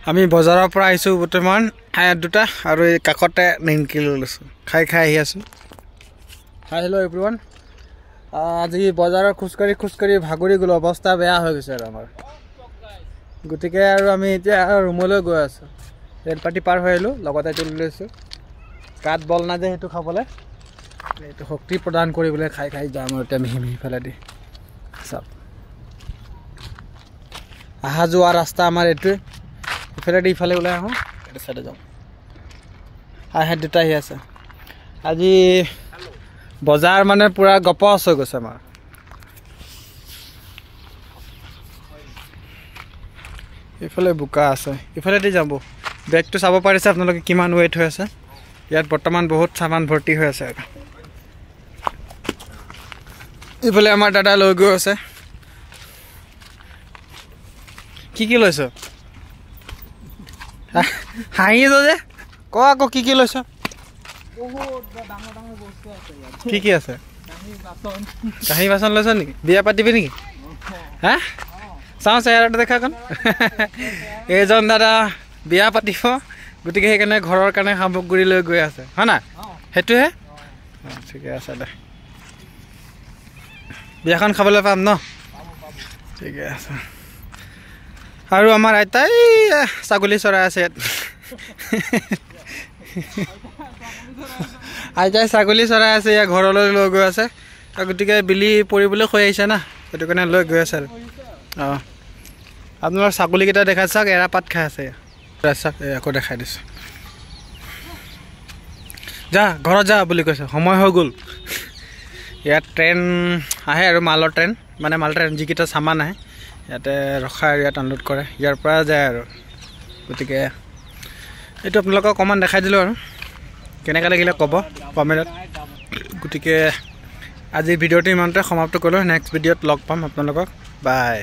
আমি বজাৰৰ পৰা আহিছোঁ বৰ্তমান দুটা আৰু এই কাকতে নিমকি লৈ লৈছোঁ খাই আহি আছোঁ হাই হেল্ল' এভৰিৱান আজি বজাৰত খোজকাঢ়ি ভাগৰি গ'লো অৱস্থা বেয়া হৈ গৈছে আৰু আমাৰ গতিকে আৰু আমি এতিয়া ৰুমলৈ গৈ আছোঁ ৰেল পাৰ্টি পাৰ হৈ আহিলোঁ লগতে তুলি লৈছোঁ গাত বল নাই যে সেইটো খাবলৈ এইটো শক্তি প্ৰদান কৰিবলৈ খাই যাম আৰু এতিয়া মিহি ফালে দি চাওক অহা যোৱা ৰাস্তা আমাৰ এইটোৱে ইফালে দি ইফালে ওলাই আহোঁ এইটো চাইডে যাওঁ আহে দুটা আহি আছে আজি বজাৰ মানে পুৰা গপচ হৈ গৈছে আমাৰ ইফালে বোকা আছে ইফালে দি যাব বেগটো চাব পাৰিছে আপোনালোকে কিমান ৱেইট হৈ আছে ইয়াত বৰ্তমান বহুত সামান ভৰ্তি হৈ আছে ইফালে আমাৰ দাদা লৈ গৈ আছে কি লৈছ হাঁহিছ যে ক আকৌ কি লৈছ কি আছে কাঁহী বাচন লৈছ নেকি বিয়া পাতিবি নেকি হা চাওঁ চেহেৰাটো দেখাকণ এইজন দাদা বিয়া পাতিব গতিকে সেইকাৰণে ঘৰৰ কাৰণে সামগ্ৰী লৈ গৈ আছে হয় না সেইটোহে ঠিকে আছে দে বিয়াখন খাবলৈ পাম ন ঠিকে আছে আৰু আমাৰ আইতাই ছাগলী চৰাই আছে ইয়াত আইতাই ছাগলী চৰাই আছে ইয়াত ঘৰলৈ লৈ গৈ আছে গতিকে বিলি পৰিবলৈ হৈ আহিছে না সেইটো কাৰণে লৈ গৈ আছে আৰু অঁ আপোনালোকৰ ছাগলীকেইটা দেখাই চাওক এৰাপাত খাই আছে চাওক আকৌ দেখাই দিছোঁ যা ঘৰত যা বুলি কৈছে সময় হৈ গ'ল ইয়াত ট্ৰেইন আহে আৰু মাল ট্ৰেইন যিকেইটা চামান আহে ইয়াতে ৰখাই ইয়াত আনলোড কৰে ইয়াৰ পৰা যায় আৰু গতিকে এইটো আপোনালোকক অকণমান দেখাই দিলোঁ আৰু কেনেকৈ লাগিলে ক'ব কমেণ্টত গতিকে আজিৰ ভিডিঅ'টো ইমানতে সমাপ্ত কৰিলোঁ নেক্সট ভিডিঅ'ত লগ পাম আপোনালোকক বাই